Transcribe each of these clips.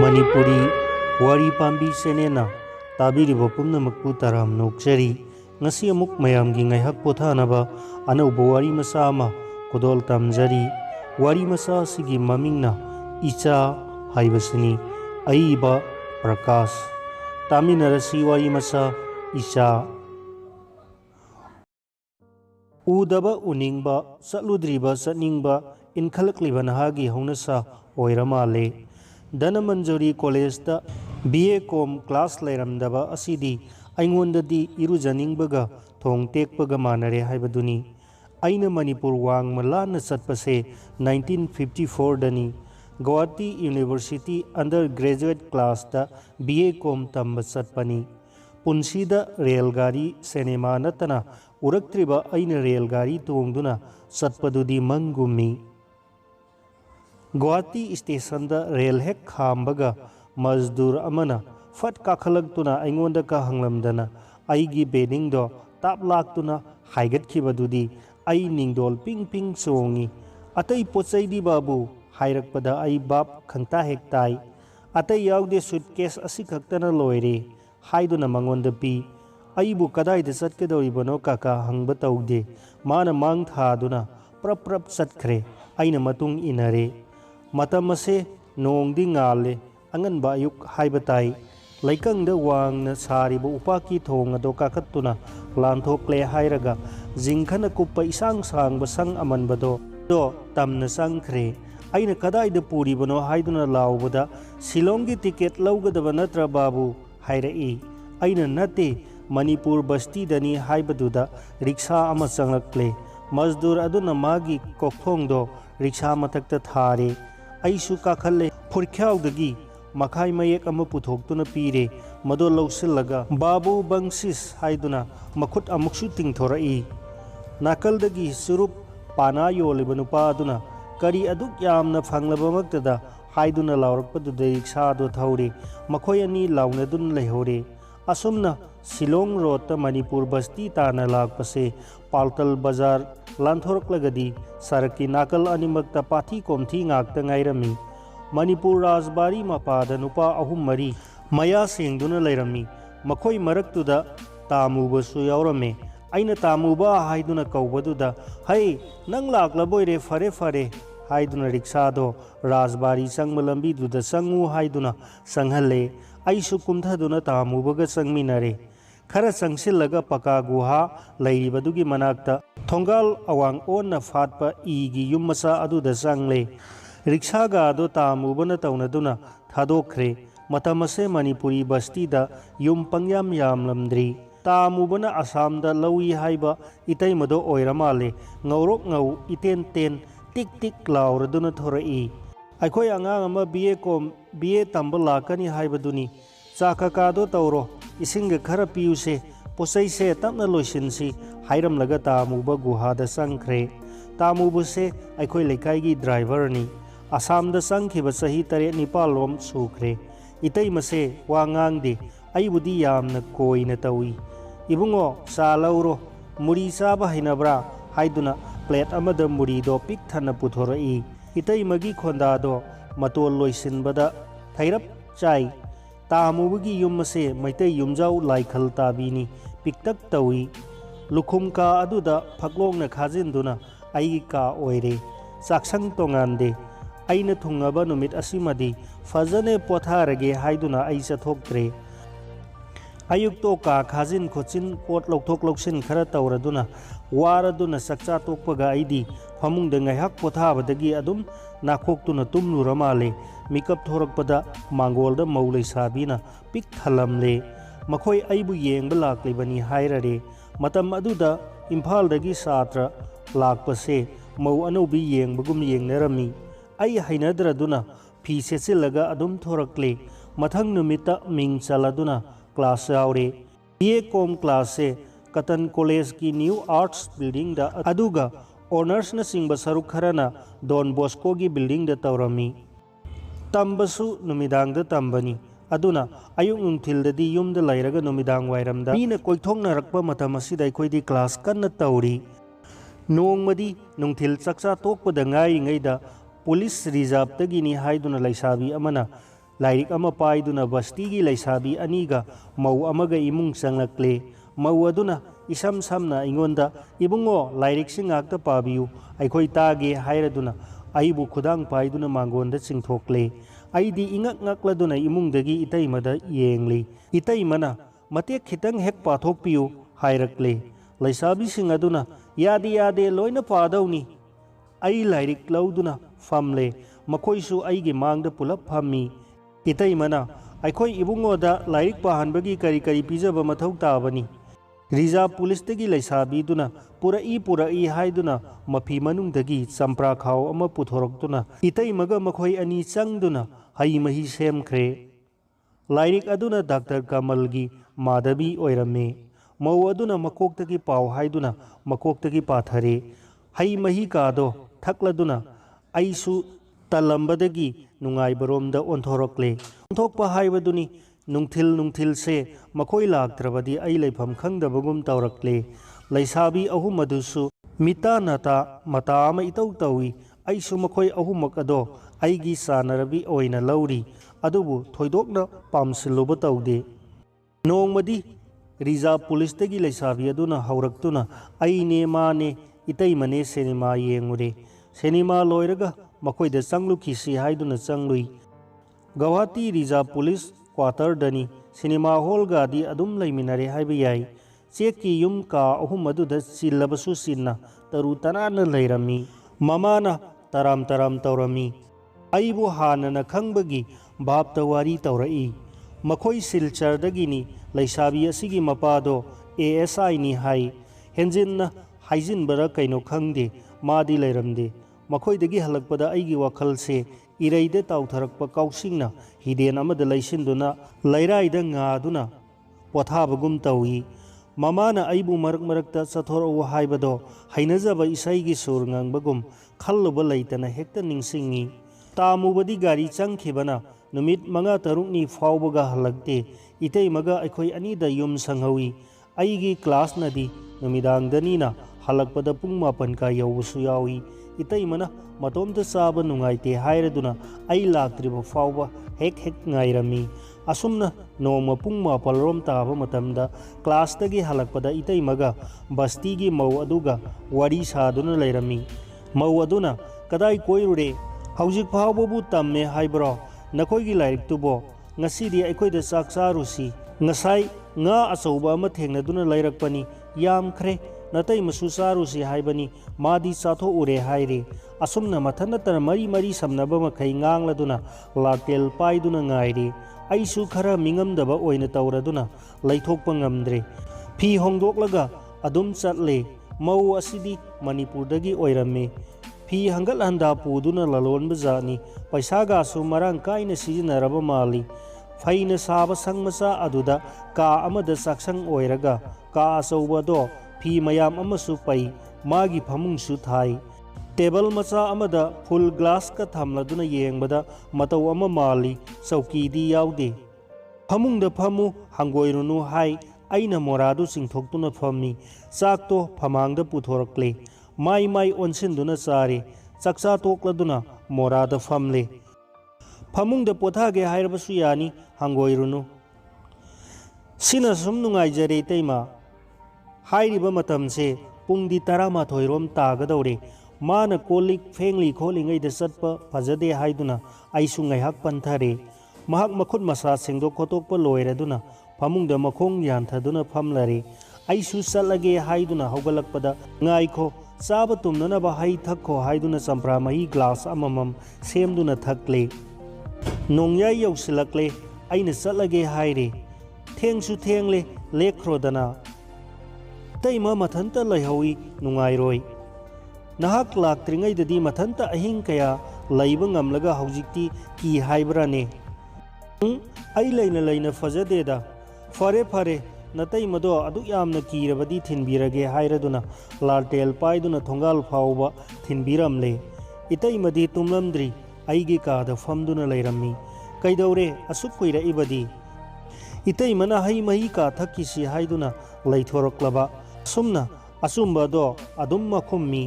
मणिपुरी वारी पांबी सेनेना ताबीरिबा पुम्नमक्पु Taram नोक्चरी ngasi amuk mayamgi ngaihak pothanaba anauba wari masa ama kodol tamjari wari masa sigi mamingna icha haibasini aiba prakash taminarasi wari masa icha udaba uningba satludriba satningba inkhalakliba nahagi haunasa oiramale Dhanamanjari College da BA Com class lairamdaba asidi aingondadi irujaningbaga thong tekpaga manare haibaduni aina Manipur wang malana satpase 1954 dani Guwahati University undergraduate class da BA Com tamba satpani punsida railgari cinema natana uraktriba aina railgari tongduna satpadudi mangummi Guwahati station da rail hek khambaga mazdur amana fat kakhalagtuna aingonda ka hanglamdana aigi beding do tap laktuna haigat khibadudi ai ningdol ping ping songi atai pochai di babu hairakpada ai bab khangta hek tai atai yaude suitcase asi khaktana loire haiduna mangonda pi aibu kadai da satkedoribano kaka hangba taude mana mang thaduna prap prap satkhre aina matung inare Matamase nongdi ngale angan bayuk haibatai laikang da wang na sari bu upaki thong ado kakatuna lanthok le hairaga jingkhana kuppa isang sang basang aman bado do tamna sangkhre aina kadai da puri bano haiduna lawbada silongi ticket lawgadaba natra babu hairai aina nate Manipur basti dani haibaduda ricksha ama changlakle mazdur aduna magi kokthong do ricksha matakta thare aisu kakhalle phurkhyawdagi makhai mayek ama puthoktuna pire mado lawsillaga babu bangsis haiduna makhut amuksu tingthorai nakaldagi surup pana yoliba nupa aduna kari aduk yamna phanglaba maktada haiduna lawrakpadudai riksha do thaure makhoi ani lawnadun lehore asumna Silong Road Manipur basti tana lakpase Paltal Bazar lanthoroklagadi saraki nakal animakta pathi komthi ngakta ngairami Manipur Rajbari mapada nupa ahum mari maya sengduna lairami makhoi maraktuda tamubasu yaurame aina tamuba haiduna kaubaduda hai nang laklaboire fare fare haiduna riksha do Rajbari sangma lambi duda sangu haiduna sanghalle aisu kumthaduna tamubaga sangminare खरा संगसिलगा पका गुहा लैरिबदुगी मनाक्ता थोंगाल अवांग own फाटपा इगी युमसा अदुदा संगले रिक्शागा दो तामुबना तौनदुना थादोखरे मतमसे Manipuri बस्तीदा yum पंग्याम यामलमद्री तामुबना असमदा लौई हाइबा इतैमदो ओइरमाले ngौरोक ngौ इतेन तेन टिक टिक लाउरदुना थोरई अखोय अंगांग अमा BA तंबा लाकनी हाइबदुनी चाकाकादो तौरो इसिंग खरा पियुसे पोसै से तपना लोइसिनसी हाइरम लगा तामुबा गुहादा संखरे तामुबुसे अखोय लेकाइगी driver नि आसाम दा संखिबा सही तरे निपालोम सुखरे इतै मसे वांगांग दे आइबुदी यामना कोइना तौई इबुंगो सालौरो मुरी साबा हैनब्रा हाइदुना प्लेट अमदा मुरी दो पिक थना पुथोरई इतै मगी खोंदादो मतोल लोइसिनबदा थैरप चाइ तामुबगी युमसे मैतै युमजाउ लाइखल ताबीनी पिक्तक तौई लुखुम का अदुदा फकलोंगना खाजिनदुना आई का ओइरे चाक्संग तोंगानदे आइना थुंगाबा नुमित असिमदी फजने पोथारगे हाइदुना आई चथोक्त्रे अयुक तो का खाजिन खोचिन पोट लौथोक लौसिन खरा तौरदुना वारदुना सकचा तोकपगा आइदी फमुंग दंगायहक पोथाबदगी अदुम नाखोक्तुना तुमलुरमाले मिकअप थोरकपदा मांगोलदा मौलै साबीना पिक थलमले मखोय आइबु येंगबा लाक्लिबनी हाइररे मतम अदुदा इम्फालदगी सात्र लाक्पसे मौ अनौबी येंगबगुम येंगनरमी आई हैनद्रदुना फी सेचिलगा अदुम थोरकले मथंग नुमिता मिंग चलदुना क्लास यावरे BA Com क्लास से कतन कॉलेज की न्यू आर्ट्स बिल्डिंग दा अदुगा ऑनर्स न सिंगबा सरुक खरना डॉन बॉस्को की बिल्डिंग दा तौरमी तंबसु नुमिदांग दा तंबनी अदुना अयुक नुंथिलददी युमदा लैरगा नुमिदांग वाइरमदा मीना कोइथोंगनरकपा मतम असिदा अखोइदी क्लास कन्ना तौरी नोंगमदी नुंथिल चक्चा तोकपदा ngayi ngaida पुलिस रिजर्व तगिनी हाइदुना लैसाबी अमना लाइरिक अमा पाइदुना बस्तीगी लैसाबी अनीगा मौ अमगा इमुंग चंगलक्ले मौ अदुना इसम समना इंगोंदा इबुंगो लाइरिक सिंगाक्ता पाबियु अखोई तागे हायरदुना आइबु खुदांग पाइदुना मांगोंदा चिंगथोकले आइदी इंगक ngakladuna imungdagi itaimada yengli itaimana matek khitang hek pathokpiu hairakle laisabi sing aduna yadi yade loina padawni ai lairik lauduna famle makoisu aigi mangda pulap phammi itaimana aikhoi ibungoda lairik pahanbagi kari kari pijaba mathau tabani reserve police तगी लैसाबी दुना पुरई हाइदुना मफी मनुंगदगी चंप्रा खाव अमा पुथोरक्तुना इतै मगा मखोई अनि चंगदुना हई मही सेमख्रे लाइरिक अदुना डॉक्टर कमलगी माधवी ओइरमे मौ अदुना मकोक्तगी पाव हाइदुना मकोक्तगी पाथरे हई मही कादो थक्लदुना आइसु तलंबदगी नुंगाइबरोमदा ओंथोरक्ले ओंथोकपा हाइबदुनी नुंथिल से मखोई लाक्त्रबदी आई लेफम खंगदबगुम तौरक्ले लैसाबी अहुम अदुसु मिता नता मता अमा इतौ तौई आइसु मखोई अहुमक अदो आइगी सानरबी ओइना लौरी अदुबु थोइदोकना पामसिलुब तौदे नोंमदी रिजर्व पुलिस तगी लैसाबी अदुना हौरक्तुना आइने माने इतै मने सिनेमा येंगुरे सिनेमा लोइरगा मखोइदा चंगलुखिसि हाइदुना चंगलुई गुवाहाटी रिजर्व पुलिस क्वार्टर दनी सिनेमा हॉल गादी अदुम लैमिनरे हाइबे याई चेक की युम का अहुम अदुदा सिल्लबसु सिन्ना तरु तनाना लैरमी ममाना तराम तौरमी आइबु हानना खंगबगी बाप तवारी तौरई मखोई सिलचरदगिनी लैसाबी असिगी मपादो ASI नि हाई हेंजिनना हाइजिनबरा कैनो खंगदे मादी लैरमदे मखोइदगी हलकपदा आइगी वखल से इरैदे ताउथरकपा काउसिंगना हिदेन अमदा लैसिंदुना लैराइदा ngaदुना पोथाबगुम तौई ममाना आइबु मरक मरकता चथोरौ हाइबदो हैनजबा इसैगी सुर ngangbagum खल्लुबा लैतना हेक्ता निंसिंगी तामुबदी गारी चंगखिबना नुमित मंगा तरुकनी फावबगा हलकते इतैमगा अखोई अनीदा युम संगहौई आइगी क्लास नदी नुमिदांगदनीना हलकपदा पुंग 9 का यौबसु यावी इतैमना मतोमदा चाबा नुंगाइते हाइरदुना आई लाक्त्रिबा फावबा हेक ngairami asumna noma pung 9 rom taaba matamda class tagi halakpada itaimaga basti gi mau aduga wari saduna lairami mau aduna kadai koirure haujik phawbu tamme haibro nakoi gi lairik tubo ngasi di aikoi da saksa rusi ngasai nga achauba ama thengnaduna lairakpani yam khre natai masu sarusi haibani madi satho ure haire asumna mathana tar mari samnaba makai ngangladuna latel paiduna ngaire aisu khara mingamdaba oina tauraduna laithokpa ngamdre phi hongdoklaga adum chatle mau asidi manipur dagi oirame phi hangal handa puduna lalon bajani paisa ga su marang kaina sijinaraba mali faina saba sangmasa aduda ka amada saksang oiraga ka asauba do phi mayam amasu pai magi phamung su thai table मचा अमदा full glass का थमलदुना येंगबदा मतौ अमा माली चौकीदी याउदे फमुंगदा फमु हंगोइरुनु high आइना मोरादु सिंथोक्तुना फमनी चाकतो फमांगदा पुथोरक्ले माई ओनसिनदुना चारे चक्चा तोक्लदुना मोरादा फमले फमुंगदा पोथागे हाइरबसु यानी हंगोइरुनु सिना सुम नुंगाइजरे तैमा हाइरिबा मतमसे पुंगदी 12 रोम तागदौरे माना colic फेंगली खोलिंगै the चटपा फजदे हाइदुना आइसु ngaiहक पंथरे महक मखुद मसा सिंगदो खोतोकपा लोइरदुना फमुंगदा मखोंग यानथदुना फमलरे आइसु चलगे हाइदुना हौगलकपदा ngaइखो चाबा तुमननबा high थक्खो हाइदुना चंप्रा मही ग्लास अममम सेमदुना थक्ले नोंयाइ यौसिलकले आइना चलगे हाइरे थेंगसु थेंगले लेखरोदना तैमा मथंता लैहौई नुंगाइरोई नहाक लाक्त्रिंगैददी मथंता अहिंग कया लैबा ngamlaga हौजिक्ति की हाइब्राने आई लैना फजदेदा फरे नतै मदो अदु यामना कीरबदी थिनबिरगे हाइरदुना लालटेल पाइदुना थोंगाल फावबा थिनबिरमले इतै मदी तुमलमद्री आइगे कादा फमदुना लैरम्मी कैदौरे असुक कुइरा इबदी इतै मना हई मही का थक्किसि हाइदुना लैथोरक्लबा सुमना असुम्बदो अदुम मखुम्मी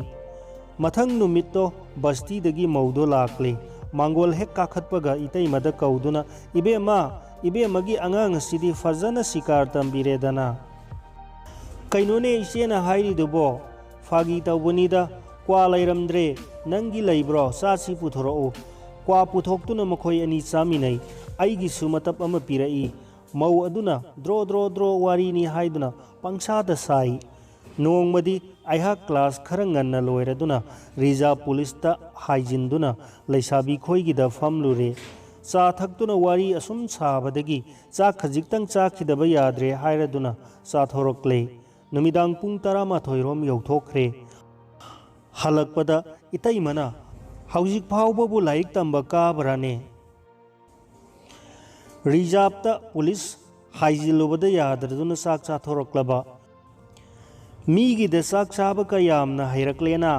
मथंग नुमित्तो बस्ती दगी मौदो लाकले मांगोल हेक काखत्पगा इतैमदा कौदुना इबेमगी आंगांग असिदि फजना शिकार तंबिरेदना कैनोने इचेना हाइरिदुबो फागी तौबनिदा क्वा लैरमद्रे नंगी लैब्रो सासी पुथोरओ क्वा पुथोक्तुना मखोय अनि चामिनै आइगिसु मतप अमा पिरई मौ अदुना द्रो द्रो द्रो वारीनी हाइदुना पंगसादा साई नोंगमदी आइहा क्लास खर ngन्ना लोइरदुना रिजर्व पुलिसता हाइजिनदुना लैसाबी खोइगिदा फमलुरे चा थक्तुना वारी असुम साबदगी चा खजिक्तंग चाखिदबा याद्रे हाइरदुना चाथोरक्ले नुमिदांग पुंग 12 रोम यौथोख्रे हलकपदा इतैमना हौजिक फावबबु लाइक तंबा काबराने रिजर्वता पुलिस हाइजिलुबदा याद्रदुना चाक चाथोरक्लबा मीगी चाक चाबका यामना हैरक्लेना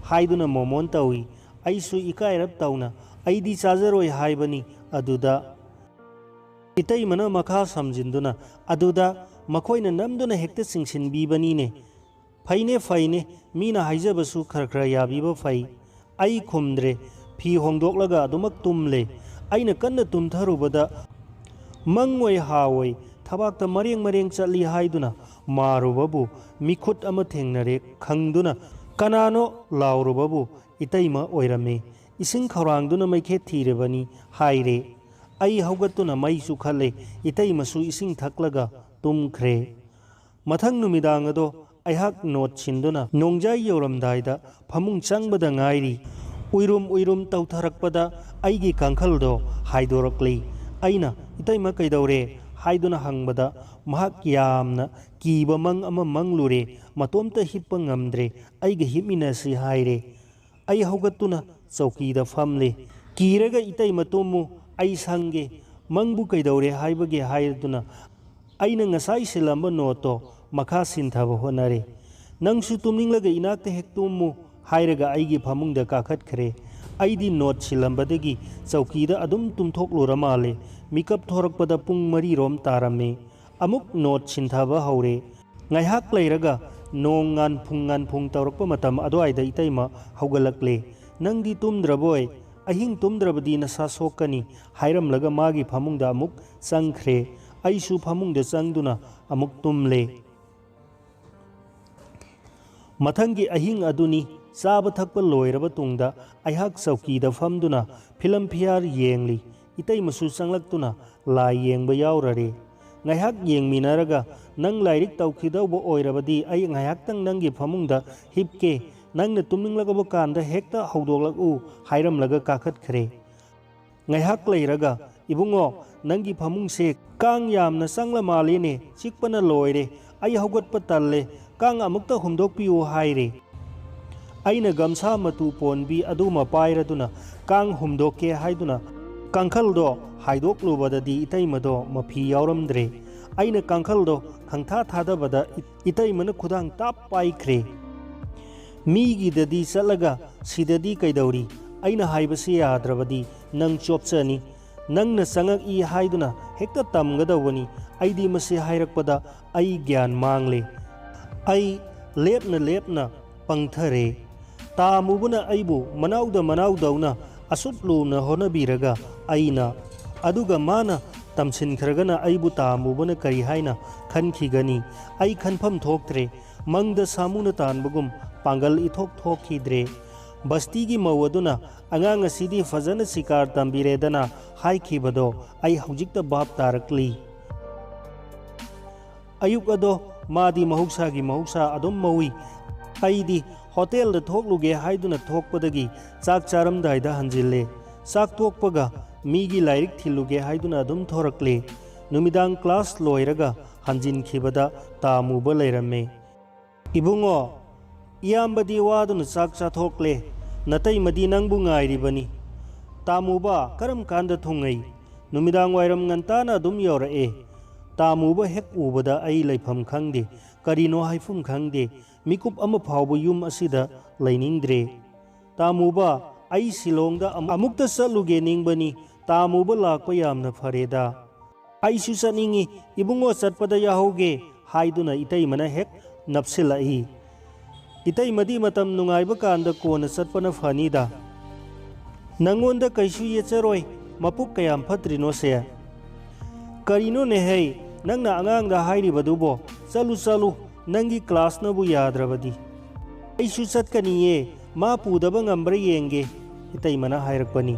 हाइदुना मोमोन तौई आइसु इकायरब तौना आइदी चाजरोय हाइबनी अदुदा इतैमना मखा समजिंदुना अदुदा मखोइना नमदुना हेक्ते सिंगसिनबीबनीने फैने मीना हाइजबसु खरखर याबीबा फै आई खुमद्रे फी होंदोक्लगा अदुमक तुमले आइना कन्ना तुमथरुबदा मंगोय हावोय थबाक्ता मरेंग चली हाइदुना मारुबबु मिखुट अमा थेंगनरे खंगदुना कनानो लाउरुबबु इतैमा ओइरमे इसिंग खौरांगदुना मैखे थीरेबनी हाइरे आई हौगतुना मैसु खले इतैमसु इसिंग थक्लगा तुमख्रे मथंग नुमिदांग अदो अहाक नोट छिंदुना नोंजाई यौरमदाइदा फमुंग चंगबदा ngairi उइरुम तौथरकपदा आइगी कांखलदो हाइदोरक्ले आइना इतैमा कैदौरे हाइदुना हंगबदा महक यामना कीबा मंग अमा मंगलुरे मतोमता हिप्पा ngamdre आइगा हिमिनसी हाइरे आई हौगतुना चौकीदा फमले कीरगा इतैमा तुमु आई संगे मंगबु कैदौरे हाइबगे हाइदुना आइना ngasai सिलंबा नोटो मखा सिंथाबा होनरे नंगसु तुमनिंगलगा इनाक्ते हेक तुमु हाइरगा आइगी फमुंगदा काखतखरे आइदी नोट सिलंबदगी चौकीदा अदुम तुमथोकलोरा माले मिकअप थोरकपदा पुंग 3 रोम तारमे अमुक note सिंथाबा हौरे ngaihak leiraga nong ngan phung tawrakpa matam adwaida itaima haugalakle nangdi tumdraboy ahing tumdrabadi nasa sokani hairamlaga magi phamungda amuk changkhre aisu phamungda changduna amuk tumle mathanggi ahing aduni chaba thakpa loiraba tungda aihak chauki da famduna film phiar yengli itaimasu changlaktuna lai yengba yaurare ngaihak yengminaraga nang lairik tawkhidawbo oirabadi ai ngaihak tang nangi phamungda hipke nangna tumninglagabo kanda hekta haudoklaku hairamlaga kakhatkhre ngaihak leiraga ibungo nangi phamungse kang yamna sangla malene chikpana loire ai haugatpa talle kang amukta humdokpiu haire aina gamsa matu ponbi aduma pairaduna kang humdokke haiduna kangkhaldo haidokluwadadi itaimado mafi yauramdre aina kangkhaldo khangtha thadabada itaimana khudang tap paikhre migi dadi chalaga sidadi kaidawri aina haibase yadrabadi nang chopchani nangna sangak i haiduna hekta tamgadawani aidi mase hairakpada ai gyan mangle ai lepna pangthare tamubuna aibu manaudauna asutlu na honabiraga aina aduga mana tamsin khragana aibu tamubuna kari haina khankhigani ai khanpham thoktre mangda samuna tanbugum pangal ithok thokhidre basti gi mawaduna angang asidi fazana sikar tambiredana haikhibado ai hujikta bab tarakli ayuk ado madi mahuksa adum mawi aidi hotel da thokluge haiduna thokpadagi chak charam daida hanjille sak thokpaga migi lairik thiluge haiduna adum thorakle numidang class loiraga hanjin khibada tamuba leirame ibungo iyambadi waduna chak cha thokle natai madi nangbu ngairibani tamuba karam kanda thungai numidang wairam ngantana adum yorae tamuba hek ubada ai laifam khangde karino haifum khangde mikup ama phawbu yum asida lainingdre tamuba ai silongda amukta saluge ningbani tamuba lakpa yamna fareda ai su saningi ibungo satpada yahoge haiduna itai mana hek napsilai itai madi matam nungaiba kanda kona satpana fanida ꯅꯪꯉꯣꯟꯗ ꯀꯩꯁꯨ ꯌꯦꯠꯆꯔꯣꯏ ꯃꯄꯨꯛ ꯀꯌꯥꯝ ꯐꯠꯇ꯭ꯔꯤꯅꯣ ꯁꯦ ꯀꯔꯤꯅꯣꯅꯦ ꯍꯦ ꯅꯪꯅ ꯑꯉꯥꯡꯗ ꯍꯥꯏꯔꯤꯕꯗꯨꯕꯣ ꯆꯠꯂꯨ ꯆꯠꯂꯨ ꯅꯪꯒꯤ ꯀ꯭ꯂꯥꯁꯅꯕꯨ ꯌꯥꯗ꯭ꯔꯕꯗꯤ ꯑꯩꯁꯨ ꯆꯠꯀꯅꯤꯌꯦ ꯃꯥ ꯄꯨꯗꯕ ꯉꯝꯕ꯭ꯔꯥ ꯌꯦꯡꯒꯦ ꯏꯇꯩꯃꯅ ꯍꯥꯏꯔꯛꯄꯅꯤ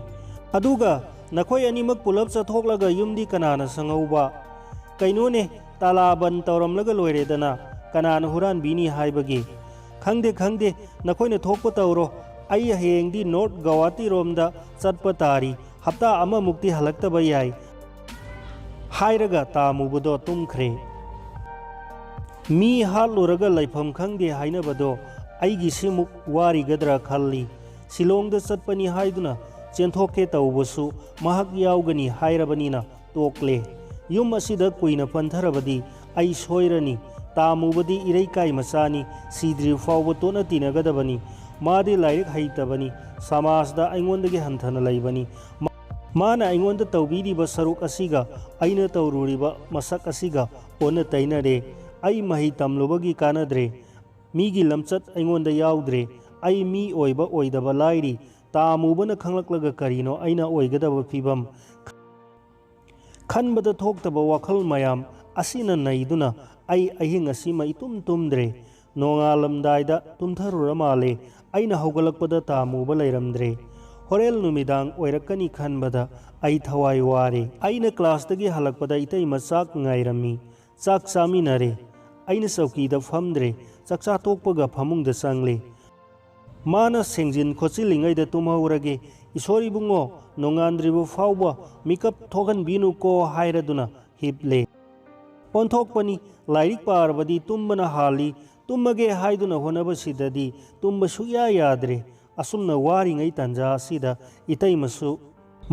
ꯑꯗꯨꯒ ꯅꯈꯣꯏ ꯑꯅꯤꯃꯛ ꯄꯨꯂꯞ ꯆꯠꯊꯣꯛꯂꯒ ꯌꯨꯝꯗꯤ ꯀꯅꯥꯅ ꯁꯪꯍꯧꯕ ꯀꯩꯅꯣꯅꯦ ꯇꯥꯂꯥ ꯕꯟ ꯇꯧꯔꯝꯂꯒ ꯂꯣꯏꯔꯦꯗꯅ ꯀꯅꯥꯅ ꯍꯨꯔꯥꯟꯕꯤꯅꯤ ꯍꯥꯏꯕꯒꯤ ꯈꯪꯗꯦ ꯈꯪꯗꯦ ꯅꯈꯣꯏꯅ ꯊꯣꯛꯄ ꯇꯧꯔꯣ ꯑꯩ ꯍꯌꯦꯡꯗꯤ ꯅꯣꯔꯠ ꯒꯧꯍꯥꯇꯤ ꯔꯣꯝꯗ ꯆꯠꯄ ꯇꯥꯔꯤ ꯍꯞꯇꯥ ꯑꯃꯃꯨꯛꯇꯤ ꯍꯜꯂꯛꯇꯕ ꯌꯥꯏ ꯍꯥꯏꯔꯒ ꯇꯥꯃꯨꯕꯗꯣ ꯇꯨꯝꯈ꯭ꯔꯦ ꯃꯤ ꯍꯥꯠꯂꯨꯔꯒ ꯂꯩꯐꯝ ꯈꯪꯗꯦ ꯍꯥꯏꯅꯕꯗꯣ ꯑꯩꯒꯤ ꯁꯤꯃꯨꯛ ꯋꯥꯔꯤꯒꯗ꯭ꯔꯥ ꯈꯜꯂꯤ ꯁꯤꯂꯣꯡꯗ ꯆꯠꯄꯅꯤ ꯍꯥꯏꯗꯨꯅ ꯆꯦꯟꯊꯣꯛꯀꯦ ꯇꯧꯕꯁꯨ ꯃꯍꯥꯛ ꯌꯥꯎꯒꯅꯤ ꯍꯥꯏꯔꯕꯅꯤꯅ ꯇꯣꯛꯂꯦ ꯌꯨꯝ ꯑꯁꯤꯗ ꯀꯨꯏꯅ ꯄꯟꯊꯔꯕꯗꯤ ꯑꯩ ꯁꯣꯏꯔꯅꯤ ꯇꯥꯃꯨꯕꯗꯤ ꯏꯔꯩꯀꯥꯏ ꯃꯆꯥꯅꯤ ꯁꯤꯗ꯭ꯔꯤ ꯐꯥꯎꯕ ꯇꯣꯠꯅ ꯇꯤꯟꯅꯒꯗꯕꯅꯤ ꯃꯥꯗꯤ ꯂꯥꯏꯔꯤꯛ ꯍꯩꯇꯕꯅꯤ ꯁꯃꯥꯖꯗ ꯑꯩꯉꯣꯟꯗꯒꯤ ꯍꯟꯊꯅ ꯂꯩꯕꯅꯤ ꯃꯥꯅ ꯑꯩꯉꯣꯟꯗ ꯇꯧꯕꯤꯔꯤꯕ ꯁꯔꯨꯛ ꯑꯁꯤꯒ ꯑꯩꯅ ꯇꯧꯔꯨꯔꯤꯕ ꯃꯁꯛ ꯑꯁꯤꯒ ꯑꯣꯟꯅ ꯇꯩꯅꯔꯦ ꯑꯩ ꯃꯍꯩ ꯇꯝꯂꯨꯕꯒꯤ ꯀꯥꯟꯅꯗ꯭ꯔꯦ ꯃꯤꯒꯤ ꯂꯝꯆꯠ ꯑꯩꯉꯣꯟꯗ ꯌꯥꯎꯗ꯭ꯔꯦ ꯑꯩ ꯃꯤ ꯑꯣꯏꯕ ꯑꯣꯏꯗꯕ ꯂꯥꯏꯔꯤ ꯇꯥꯃꯨꯕꯅ ꯈꯪꯂꯛꯂꯒ ꯀꯔꯤꯅꯣ ꯑꯩꯅ ꯑꯣꯏꯒꯗꯕ ꯐꯤꯕꯝ ꯈꯟꯕꯗ ꯊꯣꯛꯇꯕ ꯋꯥꯈꯜ ꯃꯌꯥꯝ ꯑꯁꯤꯅ ꯅꯩꯗꯨꯅ ꯑꯩ ꯑꯍꯤꯡ ꯑꯁꯤꯃ ꯏꯇꯨꯝ ꯇꯨꯝꯗ꯭ꯔꯦ ꯅꯣꯡꯉꯥꯜꯂꯝꯗꯥꯏꯗ ꯇꯨꯝꯊꯔꯨꯔ ꯃꯥꯜꯂꯦ ꯑꯩꯅ ꯍꯧꯒꯠꯂꯛꯄꯗ ꯇꯥꯃꯨꯕ ꯂꯩꯔꯝꯗ꯭ꯔꯦ ꯍꯣꯔꯦꯟ ꯅꯨꯃꯤꯗꯥꯡ ꯑꯣꯏꯔꯛꯀꯅꯤ ꯈꯟꯕꯗ ꯑꯩ ꯊꯋꯥꯏ ꯋꯥꯔꯦ ꯑꯩꯅ ꯀ꯭ꯂꯥꯁꯇꯒꯤ ꯍꯜꯂꯛꯄꯗ ꯏꯇꯩꯃ ꯆꯥꯛ ꯉꯥꯏꯔꯝꯃꯤ ꯆꯥꯛ ꯆꯥꯃꯤꯟꯅꯔꯦ ꯑꯩꯅ ꯆꯧꯀꯤꯗ ꯐꯝꯗ꯭ꯔꯦ ꯆꯥꯛꯆꯥ ꯇꯣꯛꯄꯒ ꯐꯃꯨꯡꯗ ꯆꯪꯂꯦ ꯃꯥꯅ ꯁꯦꯡꯖꯤꯟ ꯈꯣꯠꯆꯤꯜꯂꯤꯉꯩꯗ ꯇꯨꯝꯍꯧꯔꯒꯦ ꯏꯁꯣꯔ ꯏꯕꯨꯡꯉꯣ ꯅꯣꯡꯉꯥꯟꯗ꯭ꯔꯤꯕ ꯐꯥꯎꯕ ꯃꯤꯀꯞ ꯊꯣꯛꯍꯟꯕꯤꯅꯨꯀꯣ ꯍꯥꯏꯔꯗꯨꯅ ꯍꯤꯞꯂꯦ ꯑꯣꯟꯊꯣꯛꯄꯅꯤ ꯂꯥꯏꯔꯤꯛ ꯄꯥꯔꯕꯗꯤ ꯇꯨꯝꯕꯅ ꯍꯥꯜꯂꯤ ꯇꯨꯝꯃꯒꯦ ꯍꯥꯏꯗꯨꯅ ꯍꯣꯠꯅꯕꯁꯤꯗꯗꯤ ꯇꯨꯝꯕ ꯁꯨꯛꯌꯥ ꯌꯥꯗ꯭ꯔꯦ ꯑꯁꯨꯝꯅ ꯋꯥꯔꯤꯉꯩ ꯇꯥꯟꯖꯥ ꯑꯁꯤꯗ ꯏꯇꯩꯃꯁꯨ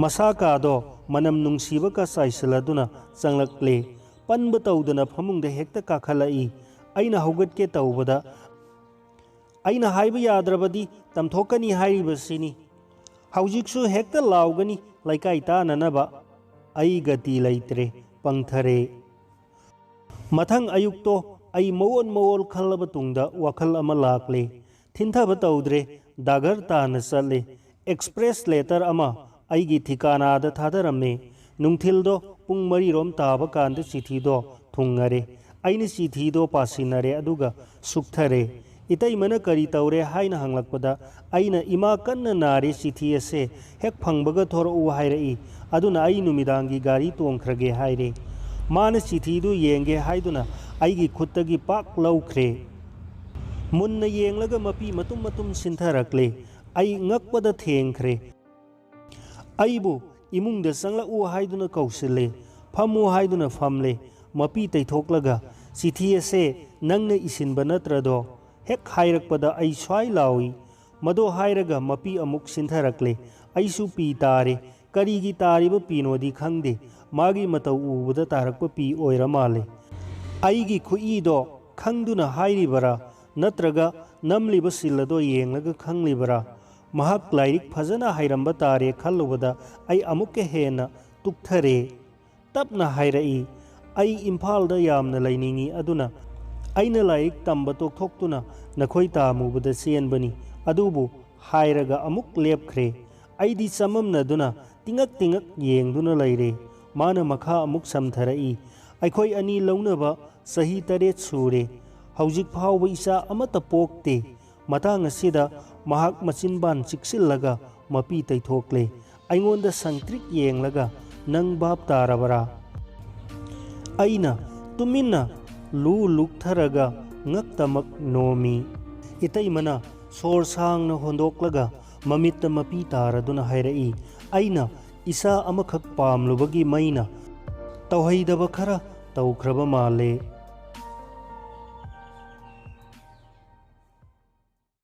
ꯃꯁꯥ ꯀꯥꯗꯣ ꯃꯅꯝ ꯅꯨꯡꯁꯤꯕꯒ ꯆꯥꯏꯁꯤꯜꯂꯗꯨꯅ ꯆꯪꯂꯛꯂꯦ ꯄꯟꯕ ꯇꯧꯗꯅ ꯐꯃꯨꯡꯗ ꯍꯦꯛꯇ ꯀꯥꯈꯠꯂꯛꯏ ꯑꯩꯅ ꯍꯧꯒꯠꯀꯦ ꯇꯧꯕꯗ ꯑꯩꯅ ꯍꯥꯏꯕ ꯌꯥꯗ꯭ꯔꯕꯗꯤ ꯇꯝꯊꯣꯛꯀꯅꯤ ꯍꯥꯏꯔꯤꯕꯁꯤꯅꯤ ꯍꯧꯖꯤꯛꯁꯨ ꯍꯦꯛꯇ ꯂꯥꯎꯒꯅꯤ ꯂꯩꯀꯥꯏ ꯇꯥꯅꯅꯕ ꯑꯩ ꯒꯇꯤ ꯂꯩꯇ꯭ꯔꯦ ꯄꯪꯊꯔꯦ ꯃꯊꯪ ꯑꯌꯨꯛꯇꯣ ꯑꯩ ꯃꯑꯣꯟ ꯃꯑꯣꯟ ꯈꯜꯂꯕ ꯇꯨꯡꯗ ꯋꯥꯈꯜ ꯑꯃ ꯂꯥꯛꯂꯦ ꯊꯤꯟꯊꯕ ꯇꯧꯗ꯭ꯔꯦ ꯗꯥꯒꯔ ꯇꯥꯅ ꯆꯠꯂꯦ ꯑꯦꯛꯁꯄ꯭ꯔꯦꯁ ꯂꯦꯇꯔ ꯑꯃ ꯑꯩꯒꯤ ꯊꯤꯀꯥꯅꯥꯗ ꯊꯥꯗꯔꯝꯃꯦ ꯅꯨꯡꯊꯤꯜꯗꯣ ꯄꯨꯡ 4 ꯇꯥꯕ ꯀꯥꯟꯗ ꯆꯤꯊꯤꯗꯣ ꯊꯨꯡꯉꯔꯦ ꯑꯩꯅ ꯆꯤꯊꯤꯗꯣ ꯄꯥꯁꯤꯟꯅꯔꯦ ꯑꯗꯨꯒ ꯁꯨꯛꯊꯔꯦ ꯏꯇꯩꯃꯅ ꯀꯔꯤ ꯇꯧꯔꯦ ꯍꯥꯏꯅ ꯍꯪꯂꯛꯄꯗ ꯑꯩꯅ ꯏꯃꯥ ꯀꯟꯅ ꯅꯥꯔꯦ ꯆꯤꯊꯤ ꯑꯁꯦ ꯍꯦꯛ ꯐꯪꯕꯒ ꯊꯣꯔꯛꯎ ꯍꯥꯏꯔꯛꯏ ꯑꯗꯨꯅ ꯑꯩ ꯅꯨꯃꯤꯗꯥꯡꯒꯤ ꯒꯥꯔꯤ ꯇꯣꯡꯈ꯭ꯔꯒꯦ ꯍꯥꯏꯔꯦ ꯃꯥꯅ ꯆꯤꯊꯤꯗꯨ ꯌꯦꯡꯒꯦ ꯍꯥꯏꯗꯨꯅ ꯑꯩꯒꯤ ꯈꯨꯠꯇꯒꯤ ꯄꯥꯛ ꯂꯧꯈ꯭ꯔꯦ ꯃꯨꯟꯅ ꯌꯦꯡꯂꯒ ꯃꯄꯤ ꯃꯇꯨꯝ ꯃꯇꯨꯝ ꯁꯤꯟꯊꯔꯛꯂꯦ ꯑꯩ ꯉꯛꯄꯗ ꯊꯦꯡꯈ꯭ꯔꯦ ꯑꯩꯕꯨ ꯏꯃꯨꯡꯗ ꯆꯪꯂꯛꯎ ꯍꯥꯏꯗꯨꯅ ꯀꯧꯁꯤꯜꯂꯦ ꯐꯝꯃꯨ ꯍꯥꯏꯗꯨꯅ ꯐꯝꯂꯦ ꯃꯄꯤ ꯇꯩꯊꯣꯛꯂꯒ ꯆꯤꯊꯤ ꯑꯁꯦ ꯅꯪꯅ ꯏꯁꯤꯟꯕ ꯅꯠꯇ꯭ꯔꯗꯣ ꯍꯦꯛ ꯍꯥꯏꯔꯛꯄꯗ ꯑꯩ ꯁ꯭ꯋꯥꯏ ꯂꯥꯎꯏ ꯃꯗꯣ ꯍꯥꯏꯔꯒ ꯃꯄꯤ ꯑꯃꯨꯛ ꯁꯤꯟꯊꯔꯛꯂꯦ ꯑꯩꯁꯨ ꯄꯤ ꯇꯥꯔꯦ ꯀꯔꯤꯒꯤ ꯇꯥꯔꯤꯕ ꯄꯤꯅꯣꯗꯤ ꯈꯪꯗꯦ ꯃꯥꯒꯤ ꯃꯇꯧ ꯎꯕꯗ ꯇꯥꯔꯛꯄ ꯄꯤ ꯑꯣꯏꯔ ꯃꯥꯜꯂꯦ ꯑꯩꯒꯤ ꯈꯨꯏꯗꯣ ꯈꯪꯗꯨꯅ ꯍꯥꯏꯔꯤꯕꯔꯥ ꯅꯠꯇ꯭ꯔꯒ ꯅꯝꯂꯤꯕ ꯁꯤꯜ ꯑꯗꯣ ꯌꯦꯡꯂꯒ ꯈꯪꯂꯤꯕꯔꯥ ꯃꯍꯥꯛ ꯂꯥꯏꯔꯤꯛ ꯐꯖꯅ ꯍꯩꯔꯝꯕ ꯇꯥꯔꯦ ꯈꯜꯂꯨꯕꯗ ꯑꯩ ꯑꯃꯨꯛꯀ ꯍꯦꯟꯅ ꯇꯨꯛꯊꯔꯦ ꯇꯞꯅ ꯍꯥꯏꯔꯛꯏ ꯑꯩ ꯏꯝꯐꯥꯜꯗ ꯌꯥꯝꯅ ꯂꯩꯅꯤꯡꯏ ꯑꯗꯨꯅ ꯑꯩꯅ ꯂꯥꯏꯔꯤꯛ ꯇꯝꯕ ꯇꯣꯛꯊꯣꯛꯇꯨꯅ ꯅꯈꯣꯏ ꯇꯥꯃꯨꯕꯗ ꯆꯦꯟꯕꯅꯤ ꯑꯗꯨꯕꯨ ꯍꯥꯏꯔꯒ ꯑꯃꯨꯛ ꯂꯦꯞꯈ꯭ꯔꯦ ꯑꯩꯗꯤ ꯆꯃꯝꯅꯗꯨꯅ ꯇꯤꯉꯛ ꯇꯤꯉꯛ ꯌꯦꯡꯗꯨꯅ ꯂꯩꯔꯦ ꯃꯥꯅ ꯃꯈꯥ ꯑꯃꯨꯛ ꯁꯝꯊꯔꯛꯏ ꯑꯩꯈꯣꯏ ꯑꯅꯤ ꯂꯧꯅꯕ ꯆꯍꯤ 8 ꯁꯨꯔꯦ ꯍꯧꯖꯤꯛ ꯐꯥꯎꯕ ꯏꯆꯥ ꯑꯃꯠꯇ ꯄꯣꯛꯇꯦ ꯃꯇꯥꯡ ꯑꯁꯤꯗ ꯃꯍꯥꯛ ꯃꯆꯤꯟꯕꯥꯟ ꯆꯤꯛꯁꯤꯜꯂꯒ ꯃꯄꯤ ꯇꯩꯊꯣꯛꯂꯦ ꯑꯩꯉꯣꯟꯗ ꯁꯪꯇ꯭ꯔꯤꯛ ꯌꯦꯡꯂꯒ ꯅꯪ ꯚꯥꯞ ꯇꯥꯔꯕꯔꯥ ꯑꯩꯅ ꯇꯨꯃꯤꯟꯅ ꯂꯨ ꯂꯨꯛꯊꯔꯒ ꯉꯛꯇꯃꯛ ꯅꯣꯝꯃꯤ ꯏꯇꯩꯃꯅ ꯁꯣꯔ ꯁꯥꯡꯅ ꯍꯣꯟꯗꯣꯛꯂꯒ ꯃꯃꯤꯠꯇ ꯃꯄꯤ ꯇꯥꯔꯗꯨꯅ ꯍꯥꯏꯔꯛꯏ ꯑꯩꯅ ꯏꯆꯥ ꯑꯃꯈꯛ ꯄꯥꯝꯂꯨꯕꯒꯤ ꯃꯩꯅ ꯇꯧꯍꯩꯗꯕ ꯈꯔ ꯇꯧꯈ꯭ꯔꯕ ꯃꯥꯜꯂꯦ